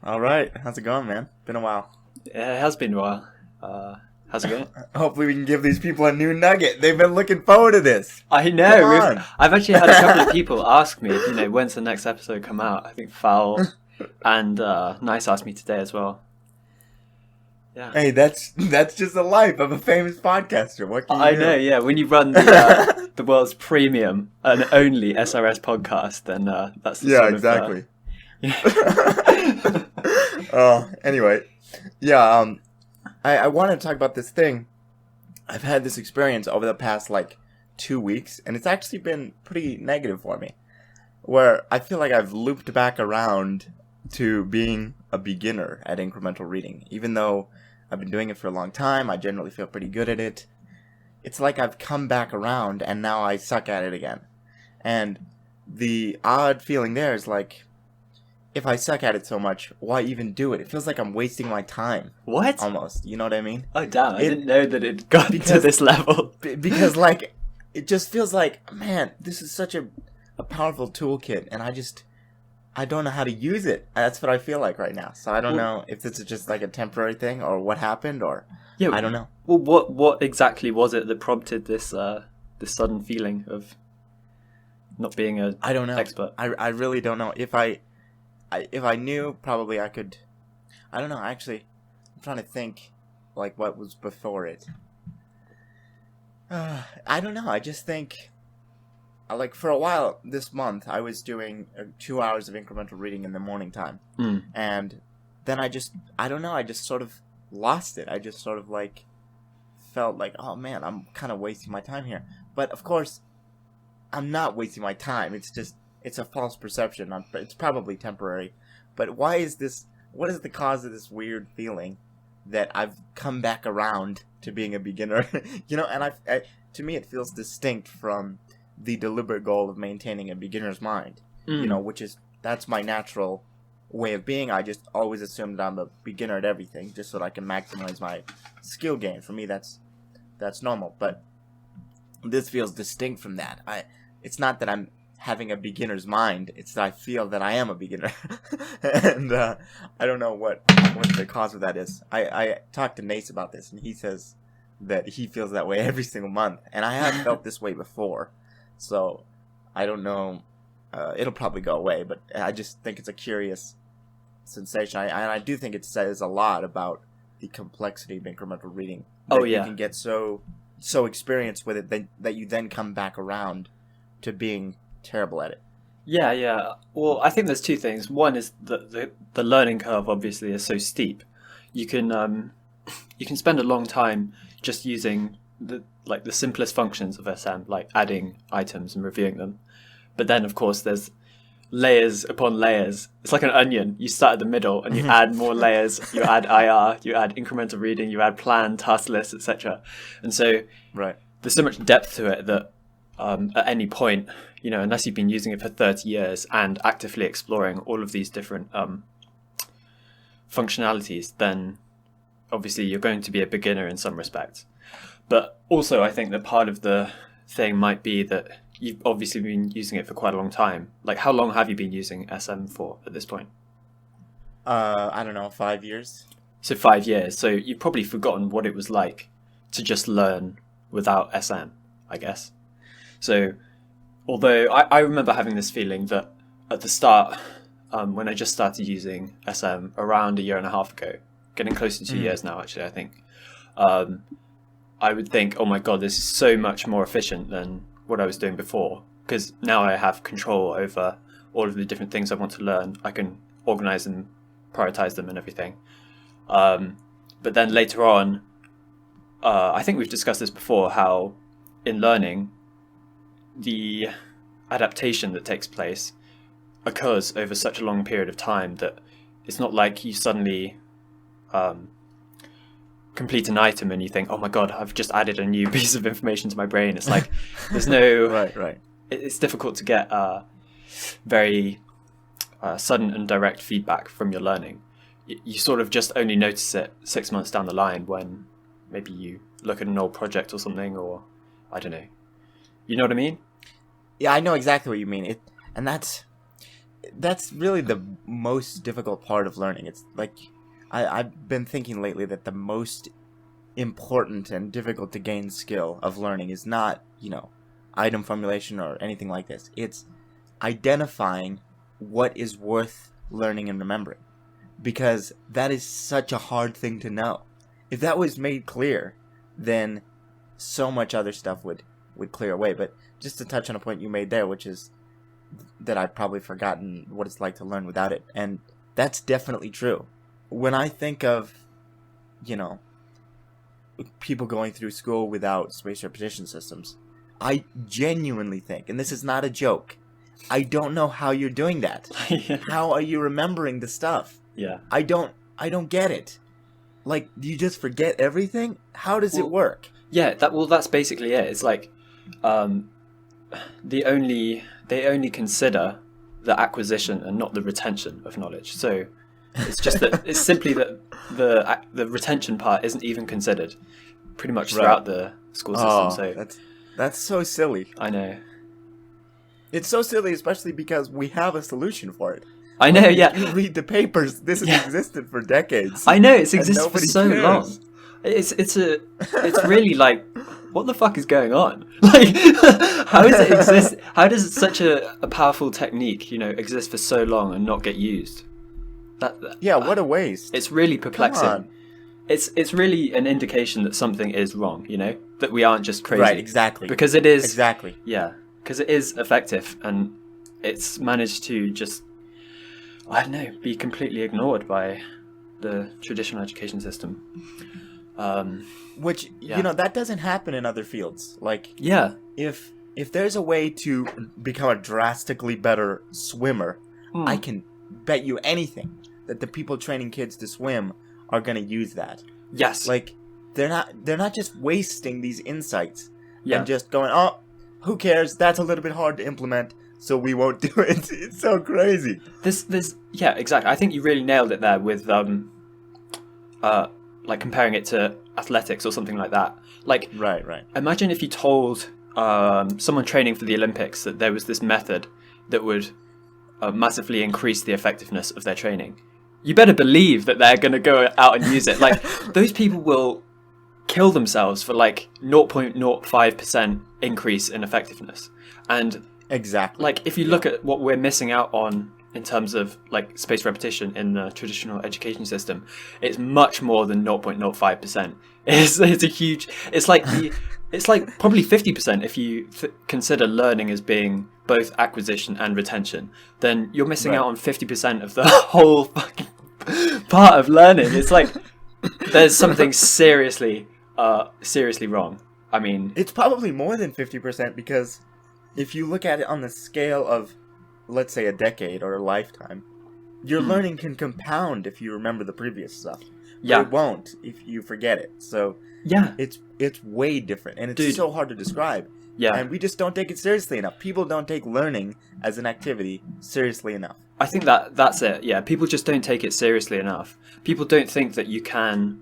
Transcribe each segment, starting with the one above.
All right. How's it going, man? Been a while. Yeah, it has been a while. How's it going? Hopefully we can give these people a new nugget. They've been looking forward to this. I know. I've actually had a couple of people ask me, when's the next episode come out? I think Fowl and Nice asked me today as well. Yeah. Hey, that's just the life of a famous podcaster. What can you do? I know, yeah. When you run the world's premium and only SRS podcast, then that's the sort exactly. of... Anyway. Yeah, I wanted to talk about this thing. I've had this experience over the past, 2 weeks, and it's actually been pretty negative for me. Where I feel like I've looped back around to being a beginner at incremental reading. Even though I've been doing it for a long time, I generally feel pretty good at it. It's like I've come back around, and now I suck at it again. And the odd feeling there is if I suck at it so much, why even do it? It feels like I'm wasting my time. What? Almost. You know what I mean? Oh, damn. I didn't know that it got to this level. Because, it just feels like, man, this is such a powerful toolkit, and I don't know how to use it. That's what I feel like right now. So I don't know if this is just, a temporary thing, or what happened, or I don't know. Well, what exactly was it that prompted this sudden feeling of not being an I don't know. Expert? I really don't know. If I knew, probably I could... I don't know, actually. I'm trying to think, what was before it. I don't know, I just think... for a while this month, I was doing 2 hours of incremental reading in the morning time. And then I just sort of lost it. I just sort of, felt like, oh man, I'm kind of wasting my time here. But, of course, I'm not wasting my time. It's a false perception. It's probably temporary. But what is the cause of this weird feeling that I've come back around to being a beginner? And to me it feels distinct from the deliberate goal of maintaining a beginner's mind. That's my natural way of being. I just always assume that I'm a beginner at everything, just so that I can maximize my skill gain. For me, that's normal. But this feels distinct from that. It's not that I'm having a beginner's mind, it's that I feel that I am a beginner. And I don't know what the cause of that is. I talked to Nace about this, and he says that he feels that way every single month, and I have felt this way before, so I don't know. It'll probably go away, but I just think it's a curious sensation. I do think it says a lot about the complexity of incremental reading. You can get so experienced with it that you then come back around to being terrible at it. Yeah. Well, I think there's two things. One is that the learning curve obviously is so steep. You can spend a long time just using the simplest functions of SM, like adding items and reviewing them. But then, of course, there's layers upon layers. It's like an onion. You start at the middle and you add more layers. You add IR, you add incremental reading, you add plan, task lists, etc. And so there's so much depth to it that at any point, unless you've been using it for 30 years and actively exploring all of these different functionalities, then obviously you're going to be a beginner in some respects. But also I think that part of the thing might be that you've obviously been using it for quite a long time. How long have you been using SM for at this point? I don't know, 5 years. So 5 years. So you've probably forgotten what it was like to just learn without SM, I guess. So, although I remember having this feeling that at the start, when I just started using SM around a year and a half ago, getting close to 2 years now, actually, I think, I would think, oh my God, this is so much more efficient than what I was doing before. Because now I have control over all of the different things I want to learn. I can organize them, prioritize them and everything. But then later on, I think we've discussed this before, how in learning, the adaptation that takes place occurs over such a long period of time that it's not like you suddenly complete an item and you think, oh my God, I've just added a new piece of information to my brain. It's like there's no right. It's difficult to get very sudden and direct feedback from your learning. You sort of just only notice it 6 months down the line when maybe you look at an old project or something, or I don't know. You know what I mean? Yeah, I know exactly what you mean. And that's that's really the most difficult part of learning. It's like I've been thinking lately that the most important and difficult to gain skill of learning is not, item formulation or anything like this. It's identifying what is worth learning and remembering, because that is such a hard thing to know. If that was made clear, then so much other stuff would clear away. But just to touch on a point you made there, which is that I've probably forgotten what it's like to learn without it, and that's definitely true. When I think of, people going through school without spaced repetition systems, I genuinely think, and this is not a joke, I don't know how you're doing that. How are you remembering the stuff? Yeah. I don't get it. Like, do you just forget everything? How does it work? Yeah, that's basically it. It's like they only consider the acquisition and not the retention of knowledge. So it's just that it's simply that the retention part isn't even considered pretty much throughout the school system. So that's so silly. I know. It's so silly, especially because we have a solution for it. I know, yeah. You read the papers. This has existed for decades. I know, it's existed for so cares. long. It's really like, what the fuck is going on? Like, how does it exist? How does such a powerful technique, exist for so long and not get used? Yeah, what a waste. It's really perplexing. Come on. It's really an indication that something is wrong, that we aren't just crazy. Right, exactly. Because it is. Exactly. Yeah, because it is effective and it's managed to just, I don't know, be completely ignored by the traditional education system. Which, that doesn't happen in other fields. Like, yeah, if there's a way to become a drastically better swimmer, I can bet you anything that the people training kids to swim are going to use that. Yes. Like, they're not just wasting these insights and just going, oh, who cares? That's a little bit hard to implement, so we won't do it. It's so crazy. Yeah, exactly. I think you really nailed it there with like comparing it to athletics or something like that. Like, right. Imagine if you told someone training for the Olympics that there was this method that would massively increase the effectiveness of their training. You better believe that they're going to go out and use it. Like, those people will kill themselves for like 0.05% increase in effectiveness. And exactly, like, if you look at what we're missing out on in terms of like spaced repetition in the traditional education system, it's much more than 0.05%. It's a huge. It's like probably 50% if you consider learning as being both acquisition and retention. Then you're missing out on 50% of the whole fucking part of learning. It's like there's something seriously wrong. I mean, it's probably more than 50% because if you look at it on the scale of, let's say, a decade or a lifetime, your learning can compound if you remember the previous stuff. But it won't if you forget it. So it's way different, and it's so hard to describe. Yeah, and we just don't take it seriously enough. People don't take learning as an activity seriously enough. I think that's it. Yeah, people just don't take it seriously enough. People don't think that you can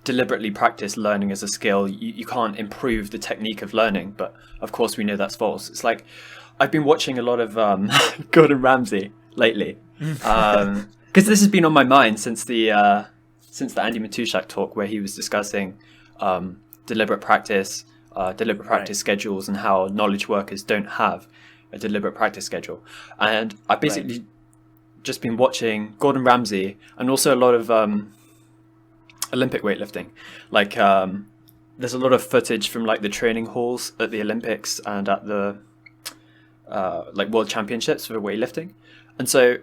deliberately practice learning as a skill. You can't improve the technique of learning, but of course we know that's false. It's like, I've been watching a lot of Gordon Ramsay lately, because this has been on my mind since the Andy Matushak talk, where he was discussing deliberate practice schedules, and how knowledge workers don't have a deliberate practice schedule. And I've basically just been watching Gordon Ramsay and also a lot of Olympic weightlifting. Like, there's a lot of footage from like the training halls at the Olympics and at the like World Championships for weightlifting. And so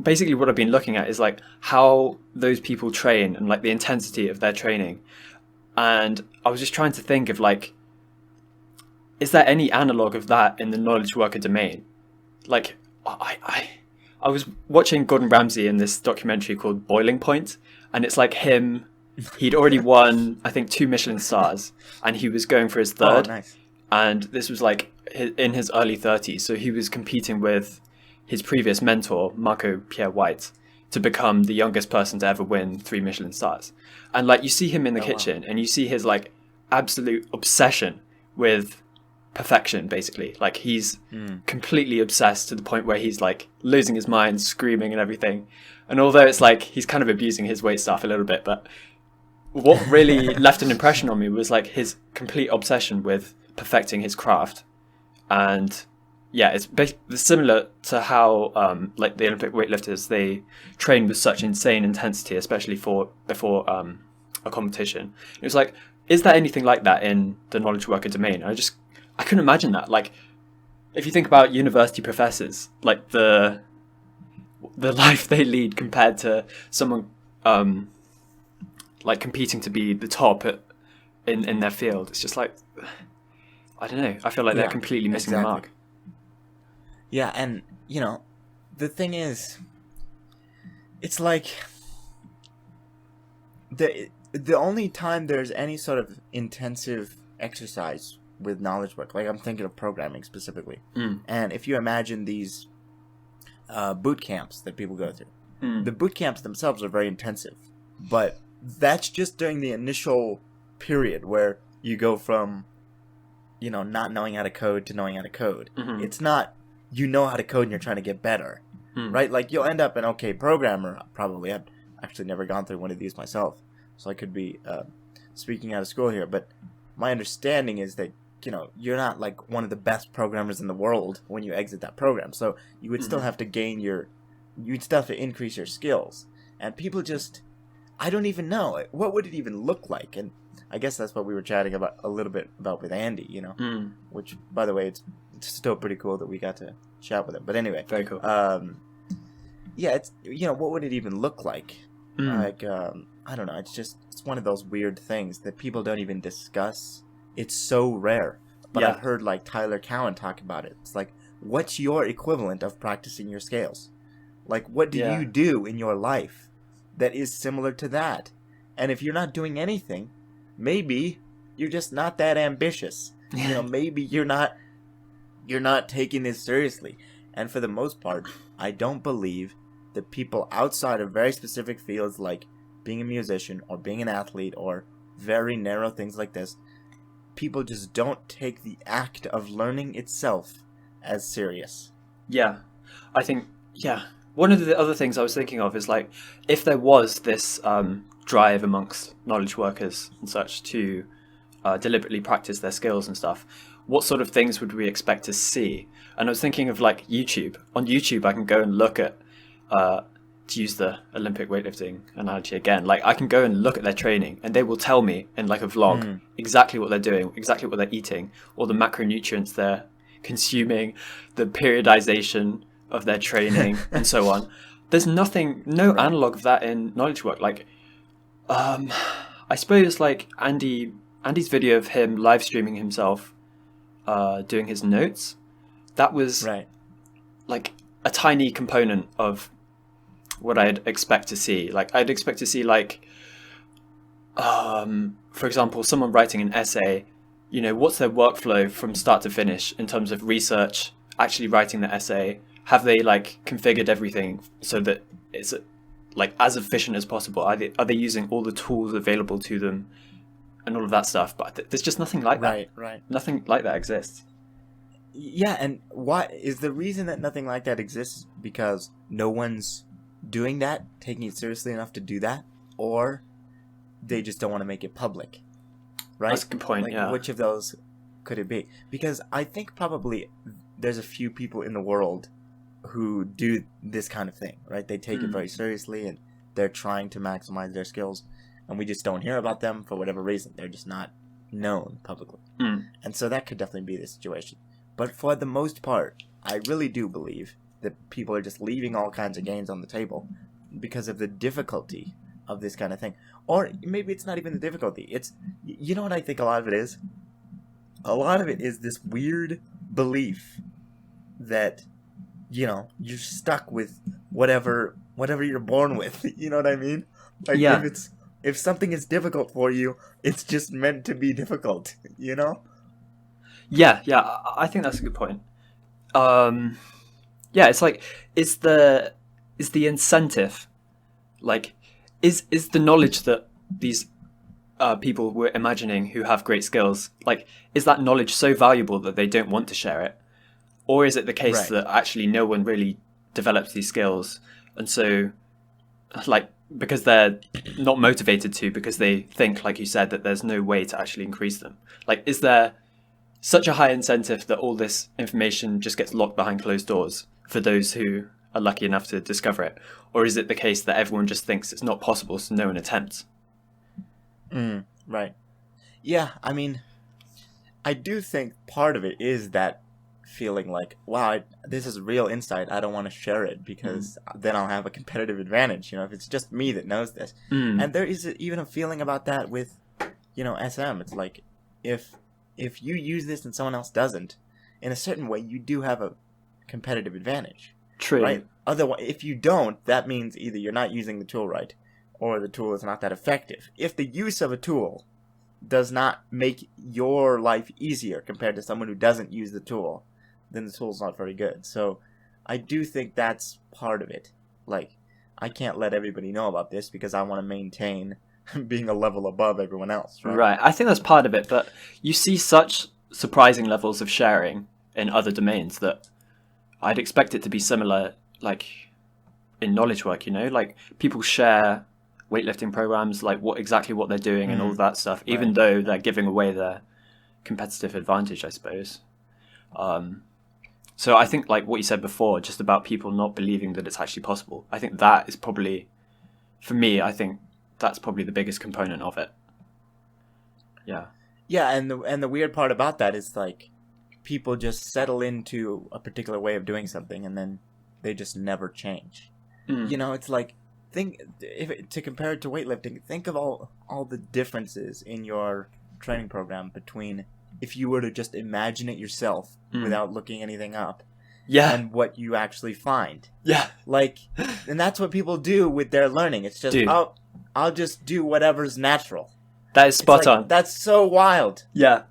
basically what I've been looking at is like how those people train and like the intensity of their training. And I was just trying to think of like, is there any analog of that in the knowledge worker domain? Like, I was watching Gordon Ramsay in this documentary called Boiling Point, and it's like him. He'd already won, I think, 2 Michelin stars, and he was going for his third. Oh, nice. And this was like in his early 30s, so he was competing with his previous mentor, Marco Pierre White, to become the youngest person to ever win 3 Michelin stars. And like, you see him in the kitchen, and you see his like absolute obsession with perfection, basically. Like, he's completely obsessed to the point where he's like losing his mind, screaming and everything. And although it's like he's kind of abusing his weight staff a little bit, but what really left an impression on me was like his complete obsession with perfecting his craft. And yeah, it's similar to how like the Olympic weightlifters, they train with such insane intensity, especially before a competition. It was like, is there anything like that in the knowledge worker domain? I couldn't imagine that. Like, if you think about university professors, like the life they lead compared to someone like competing to be the top in their field, it's just like, I don't know. I feel like they're completely missing the mark. Yeah, and, you know, the thing is, it's like, the only time there's any sort of intensive exercise with knowledge work, like I'm thinking of programming specifically, and if you imagine these boot camps that people go through, the boot camps themselves are very intensive, but that's just during the initial period where you go from, you know, not knowing how to code to knowing how to code. It's not you know how to code and you're trying to get better, right? Like, you'll end up an okay programmer, probably. I've actually never gone through one of these myself, so I could be speaking out of school here, but my understanding is that, you know, you're not like one of the best programmers in the world when you exit that program, so you would still have to you'd still have to increase your skills, and people just, I don't even know, what would it even look like? And I guess that's what we were chatting about a little bit about with Andy, you know, which, by the way, it's still pretty cool that we got to chat with him. But anyway, very cool. Yeah, it's, you know, what would it even look like? Like, I don't know. It's one of those weird things that people don't even discuss. It's so rare. But I've heard like Tyler Cowen talk about it. It's like, what's your equivalent of practicing your scales? Like, what do you do in your life that is similar to that? And if you're not doing anything, maybe you're just not that ambitious. You know, maybe you're not taking this seriously. And for the most part, I don't believe that people outside of very specific fields like being a musician or being an athlete or very narrow things like this, people just don't take the act of learning itself as serious. Yeah. I think, one of the other things I was thinking of is like, if there was this drive amongst knowledge workers and such to deliberately practice their skills and stuff, what sort of things would we expect to see? And I was thinking of like YouTube. On YouTube, I can go and look at, to use the Olympic weightlifting analogy again, like I can go and look at their training and they will tell me in like a vlog exactly what they're doing, exactly what they're eating, all the macronutrients they're consuming, the periodization of their training and so on. There's no analog of that in knowledge work. Like, I suppose like Andy's video of him live streaming himself doing his notes, that was like a tiny component of what I'd expect to see. Like, I'd expect to see like, for example, someone writing an essay, you know, what's their workflow from start to finish in terms of research, actually writing the essay? Have they like configured everything so that it's like as efficient as possible? Are they using all the tools available to them and all of that stuff? But there's just nothing like that. Right. Nothing like that exists. Yeah, and why is the reason that nothing like that exists because no one's doing that, taking it seriously enough to do that, or they just don't want to make it public, right? That's a good point. Like, which of those could it be? Because I think probably there's a few people in the world who do this kind of thing, right? They take it very seriously and they're trying to maximize their skills, and we just don't hear about them for whatever reason. They're just not known publicly. And so that could definitely be the situation. But for the most part, I really do believe that people are just leaving all kinds of gains on the table because of the difficulty of this kind of thing. Or maybe it's not even the difficulty. It's, you know what I think a lot of it is? A lot of it is this weird belief that, you know, you're stuck with whatever you're born with. You know what I mean? Like, if something is difficult for you, it's just meant to be difficult, you know? Yeah, I think that's a good point. It's like, is the incentive, like, is the knowledge that these people we're imagining who have great skills, like, is that knowledge so valuable that they don't want to share it? Or is it the case that actually no one really develops these skills, and so, like, because they're not motivated to, because they think, like you said, that there's no way to actually increase them? Like, is there such a high incentive that all this information just gets locked behind closed doors for those who are lucky enough to discover it? Or is it the case that everyone just thinks it's not possible, so no one attempts? Right. Yeah, I mean, I do think part of it is that feeling like, wow, this is real insight. I don't want to share it because then I'll have a competitive advantage, you know, if it's just me that knows this. And there is even a feeling about that with, you know, SM. It's like, if you use this and someone else doesn't, in a certain way, you do have a competitive advantage. True. Right? Otherwise, if you don't, that means either you're not using the tool right, or the tool is not that effective. If the use of a tool does not make your life easier compared to someone who doesn't use the tool, then the tool's not very good. So I do think that's part of it. Like, I can't let everybody know about this because I want to maintain being a level above everyone else. Right. I think that's part of it, but you see such surprising levels of sharing in other domains that I'd expect it to be similar, like, in knowledge work, you know? Like, people share weightlifting programs, like what they're doing and all of that stuff, even though they're giving away their competitive advantage, I suppose. So I think, like what you said before, just about people not believing that it's actually possible, I think that is probably, for me, I think that's probably the biggest component of it. Yeah. Yeah, and the weird part about that is, like, people just settle into a particular way of doing something and then they just never change. You know, it's like, to compare it to weightlifting, think of all the differences in your training program between if you were to just imagine it yourself without looking anything up, and what you actually find. Yeah. Like, and that's what people do with their learning. It's just, I'll just do whatever's natural. That is spot on. That's so wild. Yeah.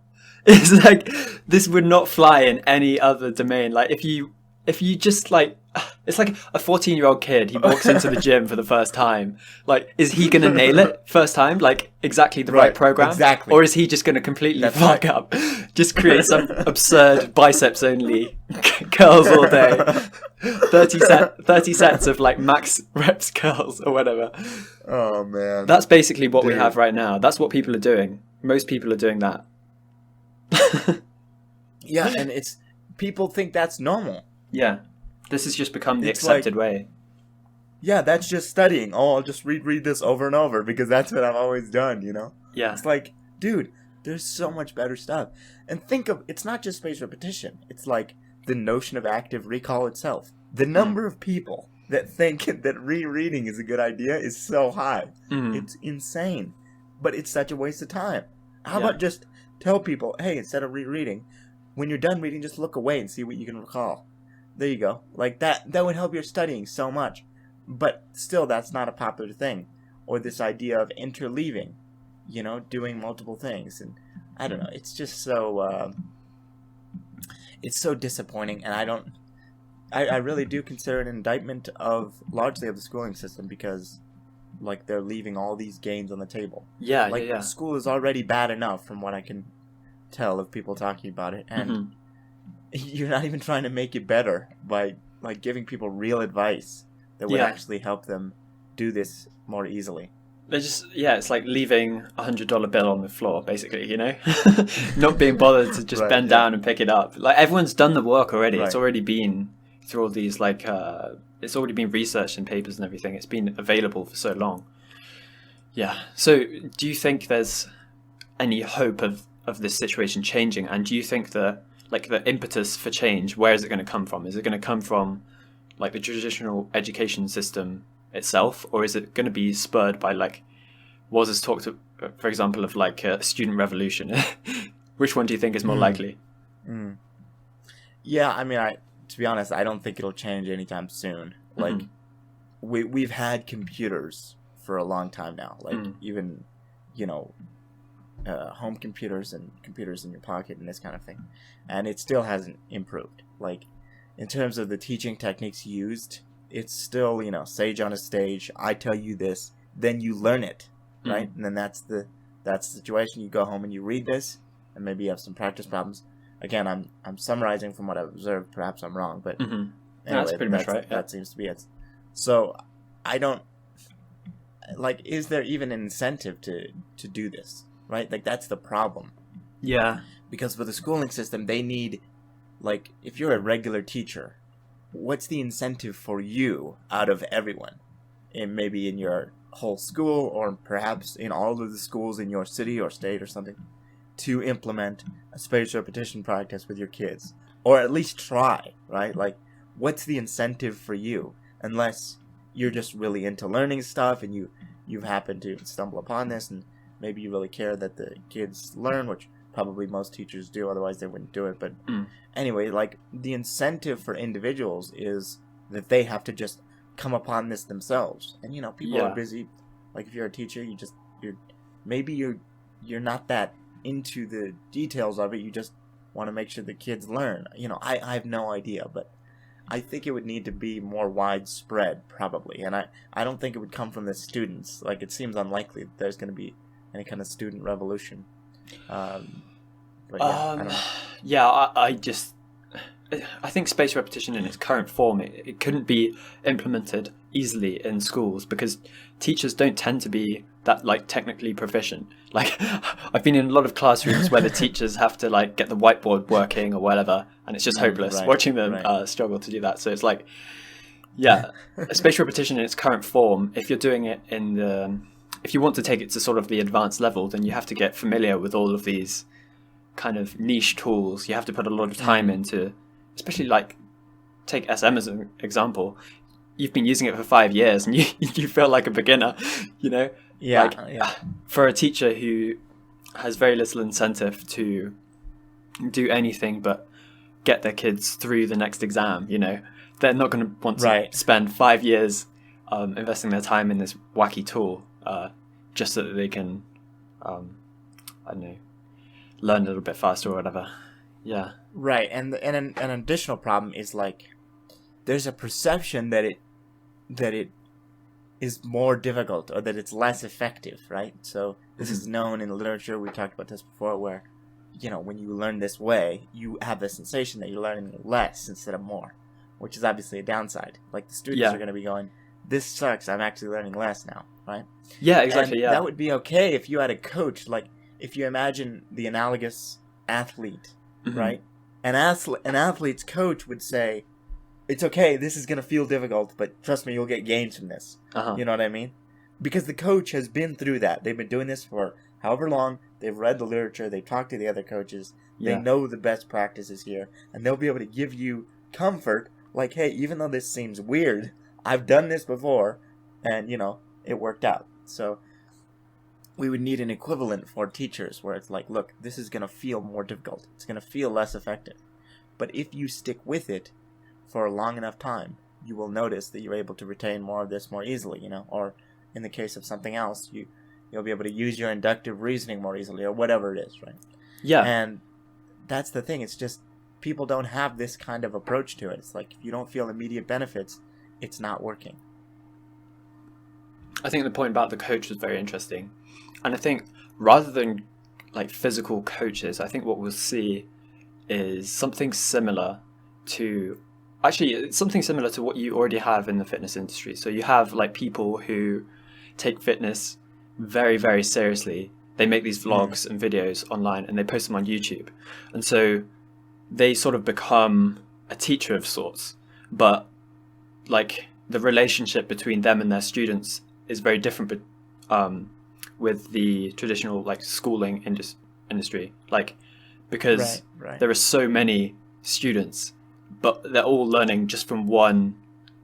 It's like, this would not fly in any other domain. Like, if you just, like, it's like a 14-year-old kid, he walks into the gym for the first time. Like, is he going to nail it first time? Like, exactly the right program? Exactly. Or is he just going to completely fuck up? Just create some absurd biceps-only curls all day. 30 sets of, like, max reps curls or whatever. Oh, man. That's basically what we have right now. That's what people are doing. Most people are doing that. Yeah, and people think that's normal. Yeah. This has just become the accepted way. Yeah, that's just studying. Oh, I'll just read this over and over because that's what I've always done, you know? Yeah. It's like, dude, there's so much better stuff. And it's not just spaced repetition. It's like the notion of active recall itself. The number of people that think that rereading is a good idea is so high. It's insane. But it's such a waste of time. How about just tell people, hey, instead of rereading, when you're done reading, just look away and see what you can recall. There you go. Like, that would help your studying so much. But still, that's not a popular thing. Or this idea of interleaving, you know, doing multiple things. And I don't know, it's just so, it's so disappointing. And I really do consider it an indictment largely of the schooling system because, like, they're leaving all these gains on the table. Yeah, like, school is already bad enough from what I can tell of people talking about it. And you're not even trying to make it better by, like, giving people real advice that would actually help them do this more easily. They're just, it's like leaving $100 bill on the floor, basically, you know? Not being bothered to just bend down and pick it up. Like, everyone's done the work already. It's already been through all these, like, it's already been researched in papers and everything. It's been available for so long. Yeah. So, do you think there's any hope of this situation changing? And do you think the impetus for change, where is it going to come from? Is it going to come from, like, the traditional education system itself, or is it going to be spurred by, like, Woz has talked, for example, of, like, a student revolution? Which one do you think is more likely? Yeah, I mean, to be honest, I don't think it'll change anytime soon. Like, we've had computers for a long time now. Like, even, you know, home computers and computers in your pocket and this kind of thing. And it still hasn't improved. Like, in terms of the teaching techniques used, it's still, you know, sage on a stage, I tell you this, then you learn it, right? And then that's the that's the situation. You go home and you read this, and maybe you have some practice problems. Again, I'm summarizing from what I've observed. Perhaps I'm wrong, but Mm-hmm. anyway, That's pretty much right. Yeah. That seems to be it. So I don't like. Is there even an incentive to do this? Right, like that's the problem. Yeah. Because for the schooling system, they need, like, if you're a regular teacher, what's the incentive for you out of everyone? Maybe in your whole school, or perhaps in all of the schools in your city or state or something, to implement a spaced repetition practice with your kids. Or at least try, right? Like, what's the incentive for you? Unless you're just really into learning stuff and you've happened to stumble upon this, and maybe you really care that the kids learn, which probably most teachers do, otherwise they wouldn't do it. But anyway, like, the incentive for individuals is that they have to just come upon this themselves. And, you know, people are busy. Like, if you're a teacher, you're not that into the details of it. You just want to make sure the kids learn. You know, I have no idea, but I think it would need to be more widespread, probably. And I don't think it would come from the students. Like, it seems unlikely that there's going to be any kind of student revolution. But yeah, I don't know. Yeah, I think spaced repetition in its current form, it couldn't be implemented easily in schools because teachers don't tend to be that, like, technically proficient. Like, I've been in a lot of classrooms where the teachers have to, like, get the whiteboard working or whatever, and it's just hopeless watching them struggle to do that. So it's like, yeah, spaced repetition in its current form, if you're doing it if you want to take it to sort of the advanced level, then you have to get familiar with all of these kind of niche tools. You have to put a lot of time into, especially, like, take SM as an example. You've been using it for 5 years and you feel like a beginner, you know? Yeah. For a teacher who has very little incentive to do anything but get their kids through the next exam, you know, they're not going to want to spend 5 years investing their time in this wacky tool just so that they can, I don't know, learn a little bit faster or whatever. Yeah. Right, and an additional problem is, like, there's a perception that it is more difficult, or that it's less effective, right? So this is known in the literature. We talked about this before, where, you know, when you learn this way, you have the sensation that you're learning less instead of more, which is obviously a downside. Like, the students are going to be going, this sucks, I'm actually learning less now, right? Yeah, exactly, and that would be okay if you had a coach. Like, if you imagine the analogous athlete, right? An athlete's coach would say, it's okay, this is going to feel difficult, but trust me, you'll get gains from this. You know what I mean? Because the coach has been through that. They've been doing this for however long. They've read the literature. They've talked to the other coaches. They know the best practices here. And they'll be able to give you comfort. Like, hey, even though this seems weird, I've done this before. And, you know, it worked out. So we would need an equivalent for teachers where it's like, look, this is going to feel more difficult. It's going to feel less effective. But if you stick with it for a long enough time, you will notice that you're able to retain more of this more easily, you know, or in the case of something else, you'll be able to use your inductive reasoning more easily, or whatever it is, right? Yeah. And that's the thing. It's just people don't have this kind of approach to it. It's like, if you don't feel immediate benefits, it's not working. I think the point about the coach was very interesting. And I think rather than, like, physical coaches, I think what we'll see is something similar to... Actually, it's something similar to what you already have in the fitness industry. So you have, like, people who take fitness very, very seriously. They make these vlogs and videos online and they post them on YouTube. And so they sort of become a teacher of sorts. But, like, the relationship between them and their students is very different with the traditional, like, schooling industry. Like, because there are so many students, but they're all learning just from one,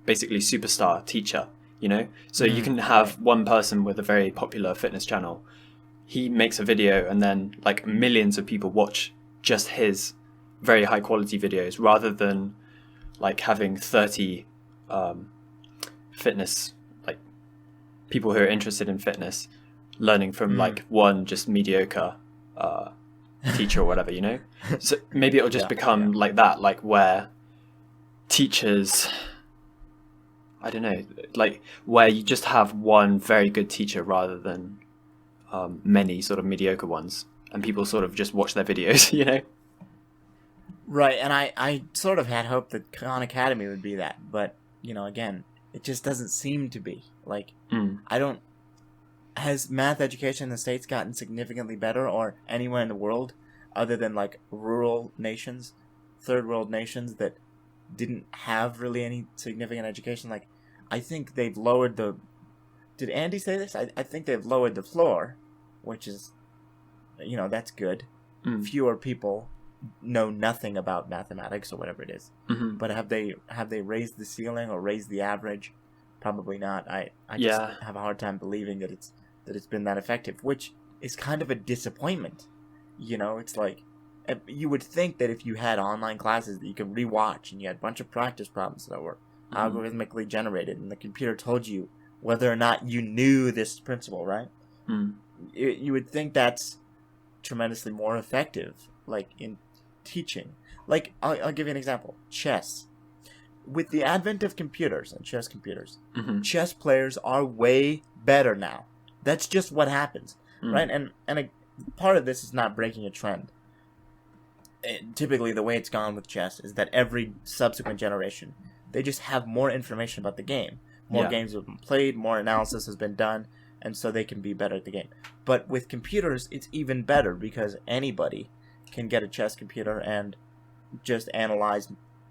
basically, superstar teacher, you know? So you can have one person with a very popular fitness channel. He makes a video and then, like, millions of people watch just his very high quality videos, rather than, like, having 30 fitness, like, people who are interested in fitness learning from like one just mediocre teacher or whatever, you know? So maybe it'll just become like that, like, where teachers, I don't know, like, where you just have one very good teacher rather than many sort of mediocre ones, and people sort of just watch their videos, you know? Right, and I sort of had hoped that Khan Academy would be that, but, again, it just doesn't seem to be. Like, has math education in the States gotten significantly better, or anywhere in the world, other than, like, rural nations, third world nations that didn't have really any significant education? Like, I think they've lowered the... Did Andy say this? I think they've lowered the floor, which is, that's good. Fewer people know nothing about mathematics or whatever it is. But have they raised the ceiling or raised the average? Probably not. I just have a hard time believing that it's been that effective, which is kind of a disappointment. It's like, you would think that if you had online classes that you could rewatch and you had a bunch of practice problems that were algorithmically generated and the computer told you whether or not you knew this principle, right? You would think that's tremendously more effective, like in teaching. Like, I'll give you an example. Chess. With the advent of computers and chess computers, chess players are way better now. That's just what happens, right? And a part of this is not breaking a trend. Typically, the way it's gone with chess is that every subsequent generation, they just have more information about the game. More games have been played, more analysis has been done, and so they can be better at the game. But with computers, it's even better because anybody can get a chess computer and just analyze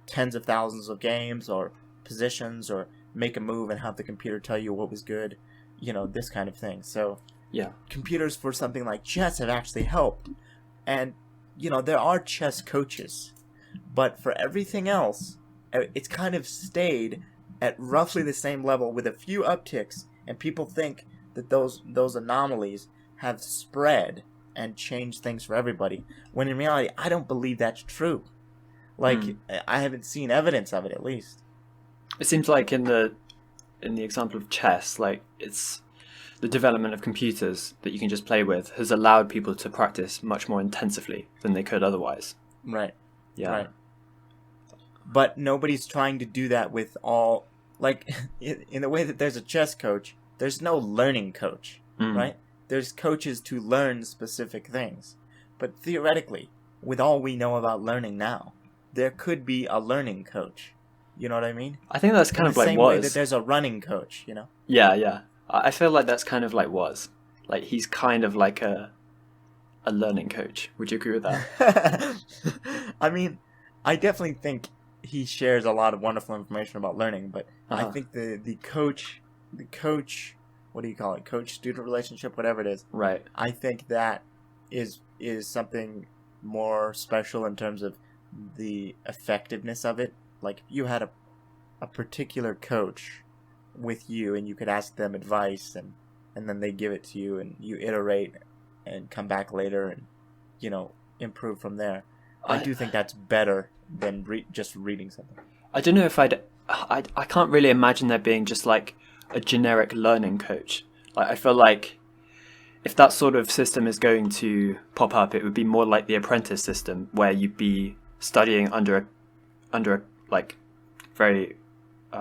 tens of thousands of games or positions or make a move and have the computer tell you what was good, this kind of thing. So computers for something like chess have actually helped. And, there are chess coaches, but for everything else, it's kind of stayed at roughly the same level with a few upticks, and people think that those anomalies have spread and changed things for everybody, when in reality, I don't believe that's true. Like, I haven't seen evidence of it, at least. It seems like in the example of chess, like, it's the development of computers that you can just play with has allowed people to practice much more intensively than they could otherwise. Right. Yeah. Right. But nobody's trying to do that with all... Like, in the way that there's a chess coach, there's no learning coach, right? There's coaches to learn specific things. But theoretically, with all we know about learning now, there could be a learning coach. You know what I mean? I think that's kind of like the same way that there's a running coach, Yeah. I feel like that's kind of like was. Like, he's kind of like a learning coach. Would you agree with that? I mean, I definitely think he shares a lot of wonderful information about learning, but I think the coach, what do you call it? Coach-student relationship, whatever it is. Right. I think that is something more special in terms of the effectiveness of it. Like, you had a particular coach with you, and you could ask them advice, and then they give it to you, and you iterate and come back later and, improve from there. I do think that's better than just reading something. I don't know if I can't really imagine there being just like a generic learning coach. Like, I feel like if that sort of system is going to pop up, it would be more like the apprentice system, where you'd be studying under a like very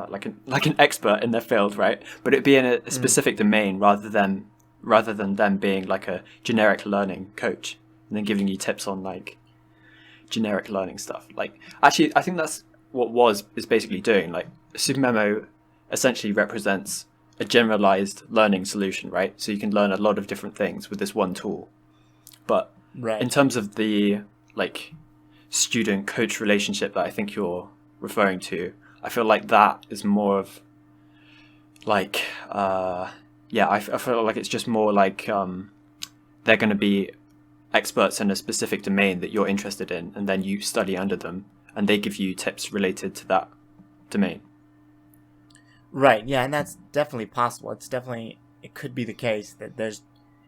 like an expert in their field, right? But it'd be in a specific domain rather than them being like a generic learning coach and then giving you tips on like generic learning stuff. Like, actually, I think that's what is basically doing. Like, SuperMemo essentially represents a generalized learning solution, right? So you can learn a lot of different things with this one tool. But in terms of the like student-coach relationship that I think you're referring to, I feel like that is more of like I feel like it's just more like they're going to be experts in a specific domain that you're interested in, and then you study under them and they give you tips related to that domain. Right, yeah, and that's definitely possible. It could be the case that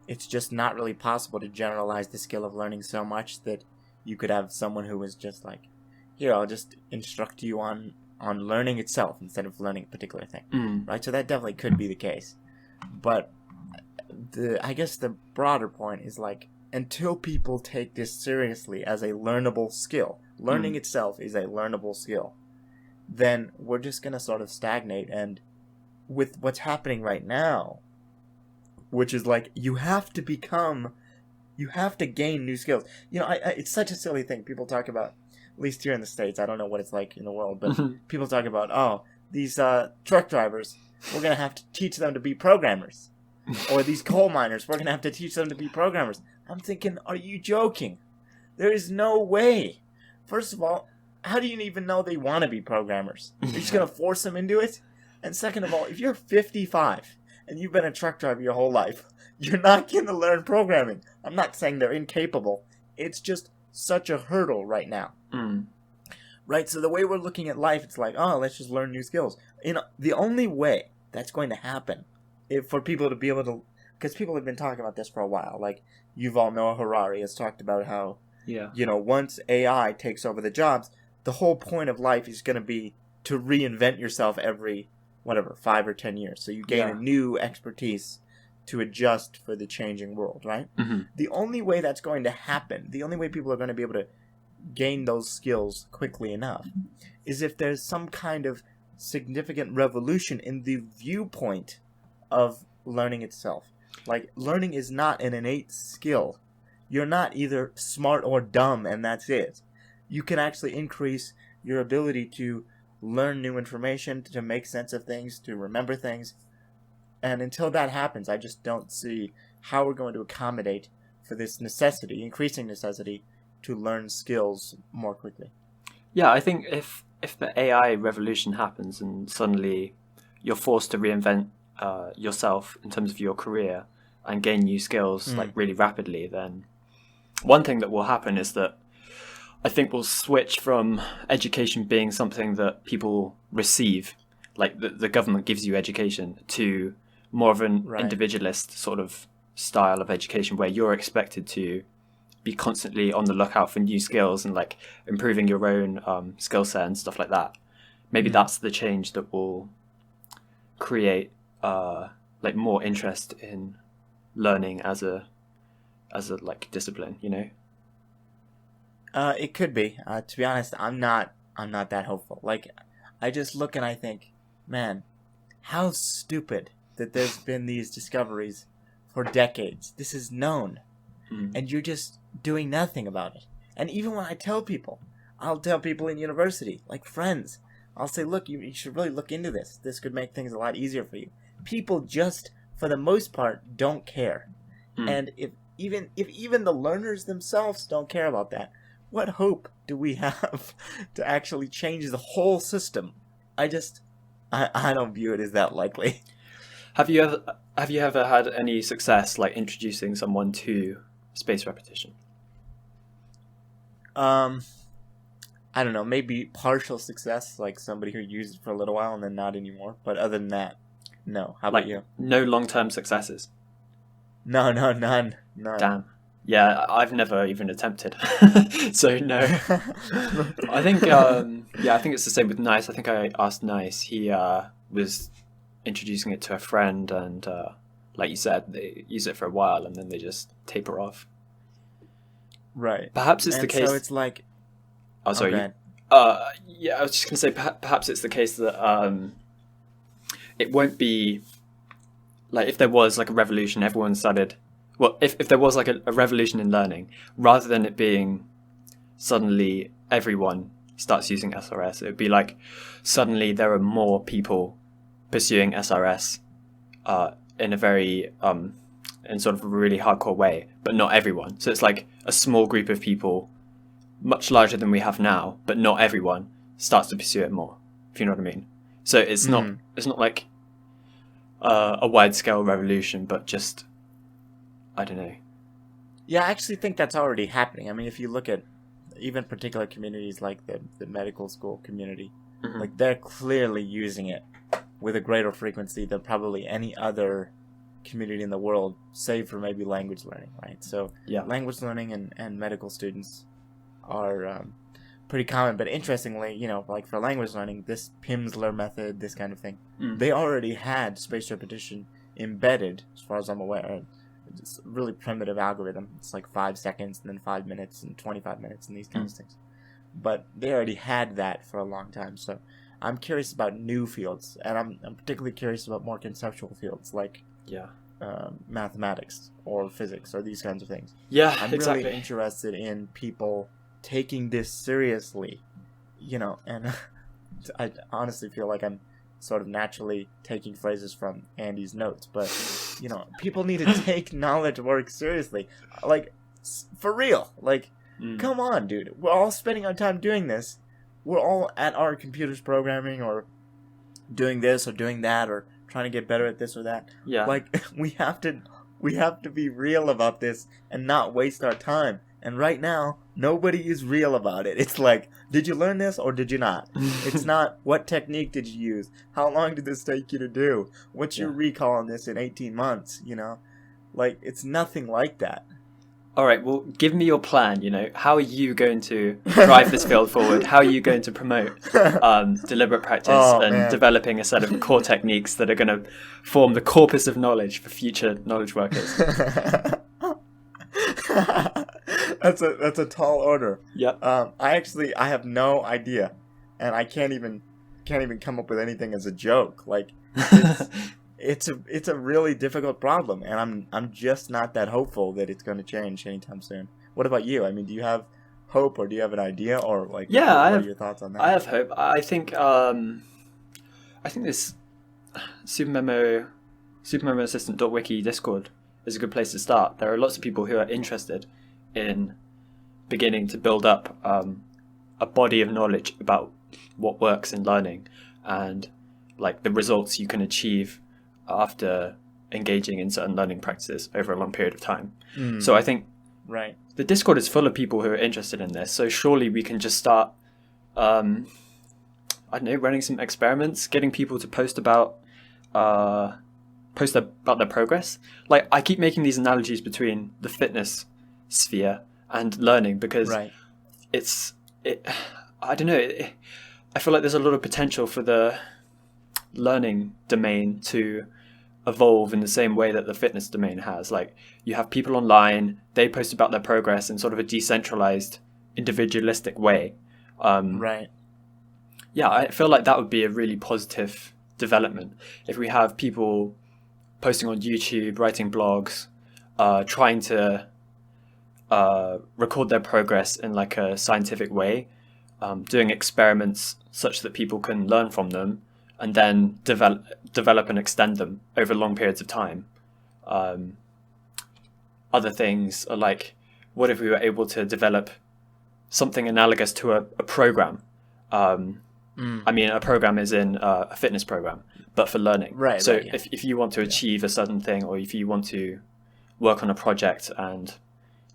it's just not really possible to generalize the skill of learning so much that you could have someone who was just like, here, I'll just instruct you on learning itself instead of learning a particular thing. Right? So that definitely could be the case. But I guess the broader point is like, until people take this seriously as a learnable skill, learning itself is a learnable skill, then we're just going to sort of stagnate. And with what's happening right now, which is like you have to gain new skills. It's such a silly thing. People talk about, at least here in the States, I don't know what it's like in the world, but people talk about, these truck drivers, we're going to have to teach them to be programmers. Or these coal miners, we're going to have to teach them to be programmers. I'm thinking, are you joking? There is no way. First of all, how do you even know they want to be programmers? You're just going to force them into it? And second of all, if you're 55 and you've been a truck driver your whole life, you're not going to learn programming. I'm not saying they're incapable. It's just such a hurdle right now. Right? So the way we're looking at life, it's like, let's just learn new skills. The only way that's going to happen for people to be able to... Because people have been talking about this for a while. Like, Yuval Noah Harari has talked about how, once AI takes over the jobs, the whole point of life is going to be to reinvent yourself every, 5 or 10 years. So you gain a new expertise to adjust for the changing world, right? Mm-hmm. The only way that's going to happen, the only way people are going to be able to gain those skills quickly enough, is if there's some kind of significant revolution in the viewpoint of learning itself. Like, learning is not an innate skill. You're not either smart or dumb, and that's it. You can actually increase your ability to learn new information, to make sense of things, to remember things. And until that happens, I just don't see how we're going to accommodate for this increasing necessity, to learn skills more quickly. Yeah, I think if the AI revolution happens and suddenly you're forced to reinvent yourself in terms of your career and gain new skills like really rapidly, then one thing that will happen is that I think we'll switch from education being something that people receive, like the government gives you education, to more of an individualist sort of style of education where you're expected to be constantly on the lookout for new skills and like improving your own skill set and stuff like that. Maybe that's the change that will create like more interest in learning as a like discipline, It could be. To be honest, I'm not that hopeful. Like, I just look and I think, man, how stupid that there's been these discoveries for decades. This is known. And you're just doing nothing about it. And even when I'll tell people in university, like friends, I'll say, look, you should really look into this. This could make things a lot easier for you. People just, for the most part, don't care. And if even the learners themselves don't care about that, what hope do we have to actually change the whole system? I don't view it as that likely. Have you ever had any success like introducing someone to space repetition? I don't know, maybe partial success, like somebody who used it for a little while and then not anymore. But other than that, no. How about you? No long-term successes? No, none. Damn. Yeah, I've never even attempted. So no. I think I think it's the same with Nice. I think I asked Nice. He was introducing it to a friend, and like you said, they use it for a while and then they just taper off. Right. Perhaps it's the case. So it's like. Oh, sorry. Yeah, I was just gonna say perhaps it's the case that it won't be like if there was like a revolution, everyone started. Well, if there was like a revolution in learning, rather than it being suddenly everyone starts using SRS, it would be like suddenly there are more people pursuing SRS in a very in sort of a really hardcore way, but not everyone. So it's like a small group of people, much larger than we have now, but not everyone starts to pursue it more, if you know what I mean. So it's not like a wide scale revolution, but just, I don't know. Yeah, I actually think that's already happening. I mean, if you look at even particular communities like the medical school community, like they're clearly using it with a greater frequency than probably any other community in the world, save for maybe language learning, right? So language learning and medical students are pretty common. But interestingly, like for language learning, this Pimsleur method, this kind of thing, they already had spaced repetition embedded, as far as I'm aware. It's a really primitive algorithm. It's like 5 seconds and then 5 minutes and 25 minutes and these kinds of things. But they already had that for a long time. So I'm curious about new fields, and I'm particularly curious about more conceptual fields like mathematics or physics or these kinds of things. Yeah, I'm exactly. really interested in people taking this seriously, and I honestly feel like I'm sort of naturally taking phrases from Andy's notes, but, people need to take knowledge work seriously. Like, for real. Like, come on, dude. We're all spending our time doing this. We're all at our computers programming or doing this or doing that or trying to get better at this or that. Yeah. Like, we have to be real about this and not waste our time. And right now, nobody is real about it. It's like, did you learn this or did you not? It's not, what technique did you use? How long did this take you to do? What's your recall on this in 18 months, Like, it's nothing like that. All right, well, give me your plan, How are you going to drive this field forward? How are you going to promote deliberate practice developing a set of core techniques that are going to form the corpus of knowledge for future knowledge workers? That's a tall order. Yep. I have no idea, and I can't even come up with anything as a joke. Like, it's a really difficult problem, and I'm just not that hopeful that it's going to change anytime soon. What about you? I mean, do you have hope, or do you have an idea, or like? Yeah, what are your thoughts on that? I have hope. I think this supermemo assistant.wiki Discord is a good place to start. There are lots of people who are interested in beginning to build up a body of knowledge about what works in learning and like the results you can achieve after engaging in certain learning practices over a long period of time. So I think the Discord is full of people who are interested in this. So surely we can just start, I don't know, running some experiments, getting people to post about their progress. Like, I keep making these analogies between the fitness sphere and learning because I don't know, I feel like there's a lot of potential for the learning domain to evolve in the same way that the fitness domain has. Like, you have people online, they post about their progress in sort of a decentralized, individualistic way. Yeah, I feel like that would be a really positive development if we have people posting on YouTube, writing blogs, trying to record their progress in like a scientific way, doing experiments such that people can learn from them and then develop and extend them over long periods of time. Other things are like, what if we were able to develop something analogous to a program? I mean, a program is in a fitness program, but for learning. If you want to achieve a certain thing, or if you want to work on a project and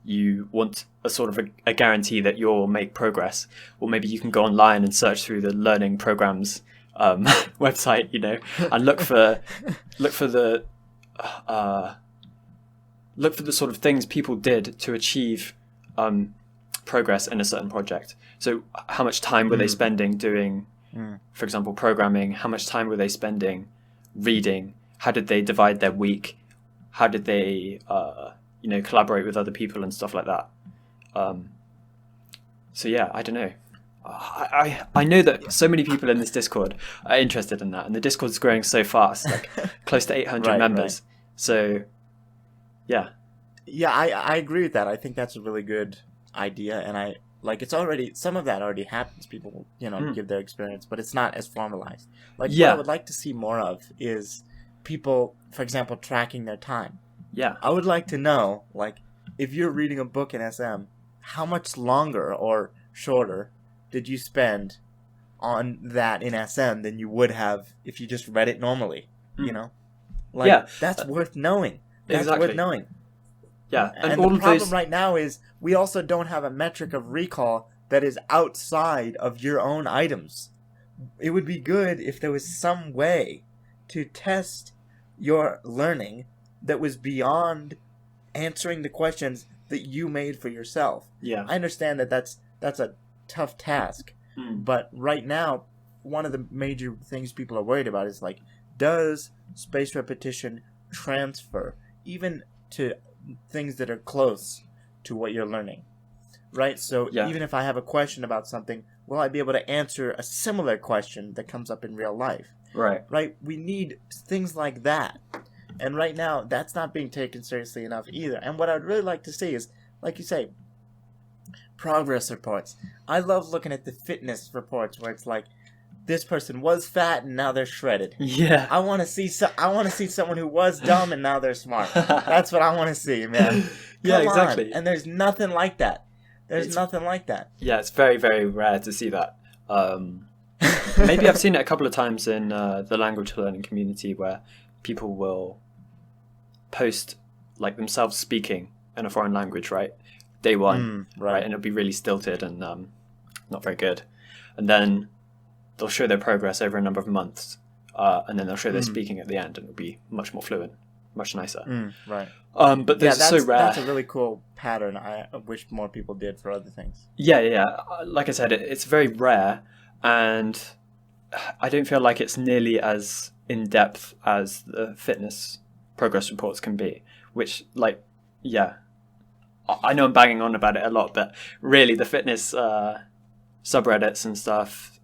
you want a sort of a guarantee that you'll make progress, well, maybe you can go online and search through the learning programs website, and look for the sort of things people did to achieve progress in a certain project. So how much time were they spending doing, for example, programming? How much time were they spending reading? How did they divide their week? How did they collaborate with other people and stuff like that? So yeah, I don't know. I know that so many people in this Discord are interested in that, and the Discord's growing so fast, like close to 800 members. So yeah, I agree with that. I think that's a really good idea, and it's already, some of that already happens. People give their experience, but it's not as formalized. What I would like to see more of is people, for example, tracking their time. I would like to know, like, if you're reading a book in SM, how much longer or shorter did you spend on that in SM than you would have if you just read it normally? That's worth knowing. That's worth knowing. Yeah, and the problem right now is we also don't have a metric of recall that is outside of your own items. It would be good if there was some way to test your learning that was beyond answering the questions that you made for yourself. I understand that that's a tough task, but right now, one of the major things people are worried about is, like, does spaced repetition transfer even to things that are close to what you're learning, right? So even if I have a question about something, will I be able to answer a similar question that comes up in real life? Right? We need things like that. And right now, that's not being taken seriously enough either. And what I'd really like to see is, like you say, progress reports. I love looking at the fitness reports where it's like, this person was fat and now they're shredded. Yeah. I want to see someone who was dumb and now they're smart. That's what I want to see, man. Yeah, Come exactly. on. And there's nothing like that. There's nothing like that. Yeah, it's very, very rare to see that. Maybe I've seen it a couple of times in the language learning community where people will post like themselves speaking in a foreign language, right? Day one, right? And it'll be really stilted and not very good. And then they'll show their progress over a number of months, and then they'll show their speaking at the end, and it'll be much more fluent, much nicer. Right. But that's so rare. That's a really cool pattern. I wish more people did for other things. Yeah. Like I said, it's very rare, and I don't feel like it's nearly as in depth as the fitness progress reports can be. Which, like, yeah, I know I'm banging on about it a lot, but really, the fitness subreddits and stuff,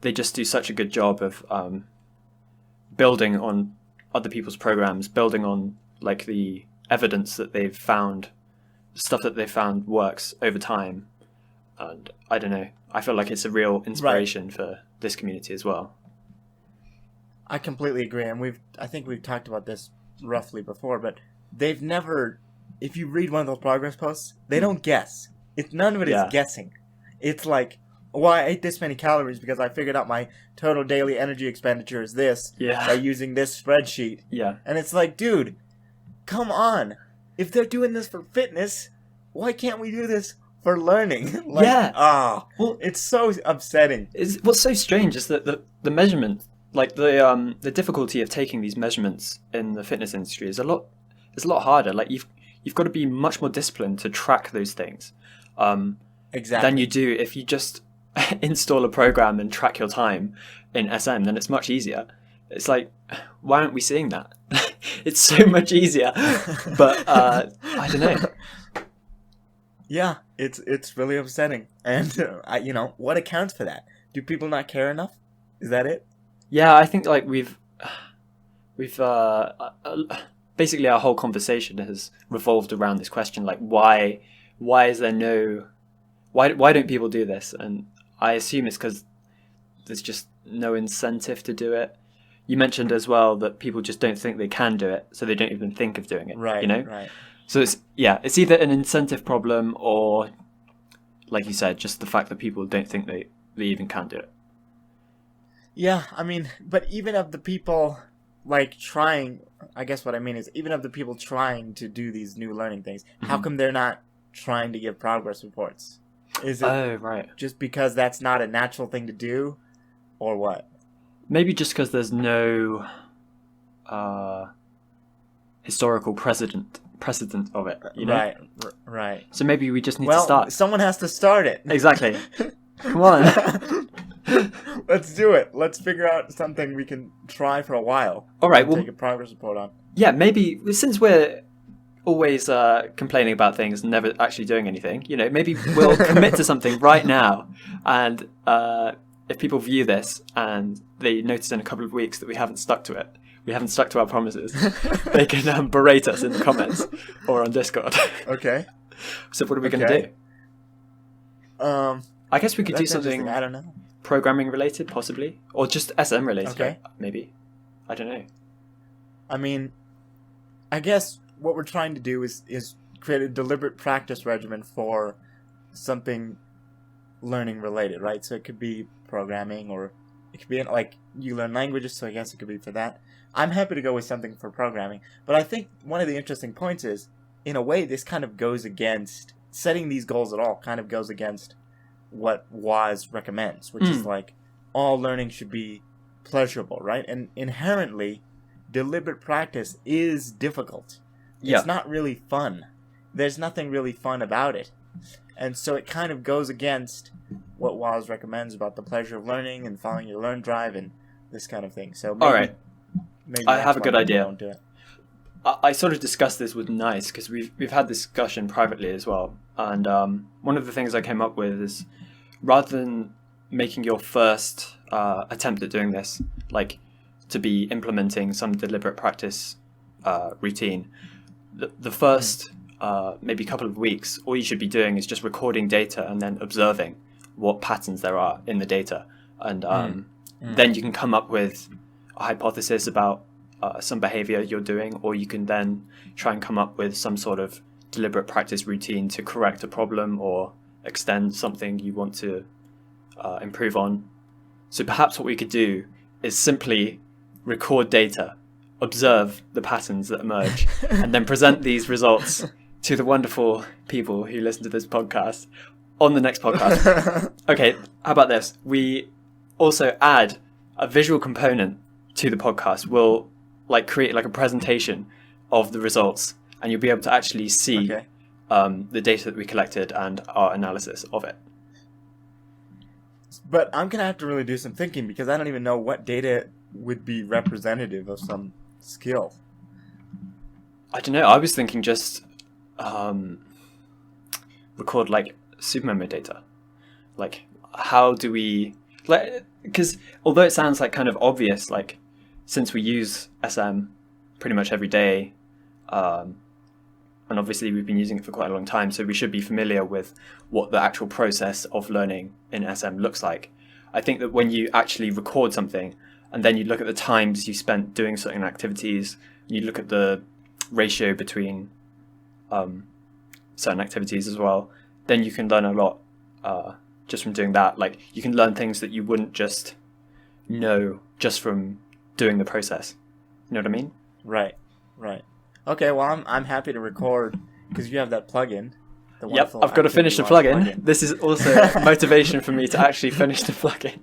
they just do such a good job of building on other people's programs, building on like the evidence that they've found, stuff that they've found works over time. And I don't know, I feel like it's a real inspiration for this community as well. I completely agree, and I think we've talked about this roughly before, but they've never, if you read one of those progress posts, they don't guess. None of it is guessing. It's like, well, I ate this many calories because I figured out my total daily energy expenditure is this by using this spreadsheet. Yeah. And it's like, dude, come on. If they're doing this for fitness, why can't we do this for learning? Well, it's so upsetting. What's so strange is that the measurement, like the difficulty of taking these measurements in the fitness industry is a lot harder. Like you've got to be much more disciplined to track those things. Exactly. Than you do if you just install a program and track your time in SM. Then it's much easier. It's like, why aren't we seeing that? It's so much easier, but I don't know. Yeah, it's really upsetting, and what accounts for that? Do people not care enough? Is that it? Yeah, I think like we've basically our whole conversation has revolved around this question, like why is there no, why don't people do this? And I assume it's because there's just no incentive to do it. You mentioned as well that people just don't think they can do it, so they don't even think of doing it. Right. You know. Right. So it's either an incentive problem or, like you said, just the fact that people don't think they even can do it. Yeah, I mean, but even of the people like trying, I guess what I mean is even of the people trying to do these new learning things, how come they're not trying to give progress reports? Is it just because that's not a natural thing to do, or what? Maybe just because there's no historical precedent of it, you know? Right. So maybe we just need to start. Someone has to start it. Exactly. Come on. Let's do it. Let's figure out something we can try for a while. All right. Take a progress report on. Yeah, maybe since we're always complaining about things and never actually doing anything, maybe we'll commit to something right now. And if people view this and they notice in a couple of weeks that we haven't stuck to it, we haven't stuck to our promises, they can berate us in the comments or on Discord. Okay. So what are we going to do? I guess we could do something, I don't know, programming related, possibly, or just SM related, maybe. I don't know. I mean, I guess what we're trying to do is create a deliberate practice regimen for something learning related, right? So it could be programming, or it could be like you learn languages, so I guess it could be for that. I'm happy to go with something for programming, but I think one of the interesting points is, in a way, this kind of goes against, setting these goals at all kind of goes against what WAS recommends, which is like all learning should be pleasurable, right? And inherently, deliberate practice is difficult. Yeah. It's not really fun. There's nothing really fun about it. And so it kind of goes against what WAS recommends about the pleasure of learning and following your learn drive and this kind of thing. So maybe, all right. Maybe I have a good idea. Don't do it. I sort of discussed this with Nice because we've had this discussion privately as well. And one of the things I came up with is, rather than making your first attempt at doing this, like to be implementing some deliberate practice routine, the first maybe couple of weeks, all you should be doing is just recording data and then observing what patterns there are in the data. And then you can come up with a hypothesis about some behavior you're doing, or you can then try and come up with some sort of deliberate practice routine to correct a problem or extend something you want to improve on. So perhaps what we could do is simply record data, observe the patterns that emerge, and then present these results to the wonderful people who listen to this podcast on the next podcast. Okay, how about this? We also add a visual component to the podcast. We'll create a presentation of the results, and you'll be able to actually see the data that we collected and our analysis of it. But I'm going to have to really do some thinking, because I don't even know what data would be representative of some skill. I don't know. I was thinking just record supermemory data. How do we... because although it sounds kind of obvious, since we use SM pretty much every day, and obviously we've been using it for quite a long time, so we should be familiar with what the actual process of learning in SM looks like. I think that when you actually record something, and then you look at the times you spent doing certain activities, you look at the ratio between certain activities as well, then you can learn a lot just from doing that. You can learn things that you wouldn't just know just from doing the process. You know what I mean? Right. Okay, well, I'm happy to record, because you have that plugin. Yep, I've got to finish the plugin. This is also motivation for me to actually finish the plugin.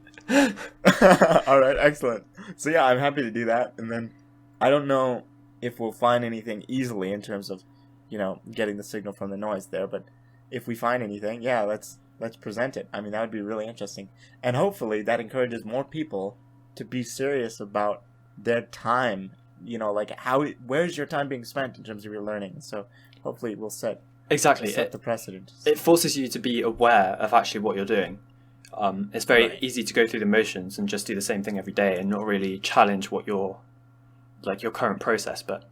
All right, excellent. So yeah, I'm happy to do that. And then I don't know if we'll find anything easily in terms of, getting the signal from the noise there. But if we find anything, yeah, let's present it. I mean, that would be really interesting. And hopefully that encourages more people to be serious about their time. Where's your time being spent in terms of your learning? So hopefully we'll set the precedent. It forces you to be aware of actually what you're doing. It's very easy to go through the motions and just do the same thing every day and not really challenge what your current process. But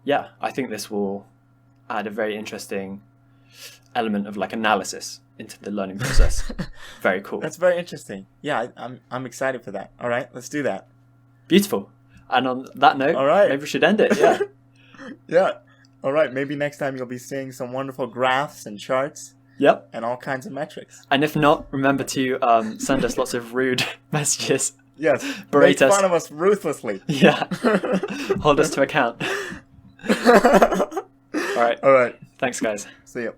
yeah, I think this will add a very interesting element of analysis into the learning process. Very cool. That's very interesting. Yeah, I'm excited for that. All right, let's do that. Beautiful. And on that note, maybe we should end it. Yeah. Yeah. All right. Maybe next time you'll be seeing some wonderful graphs and charts. Yep. And all kinds of metrics. And if not, remember to send us lots of rude messages. Yes. Berate us. Make fun of us ruthlessly. Yeah. Hold us to account. All right. All right. Thanks, guys. See you.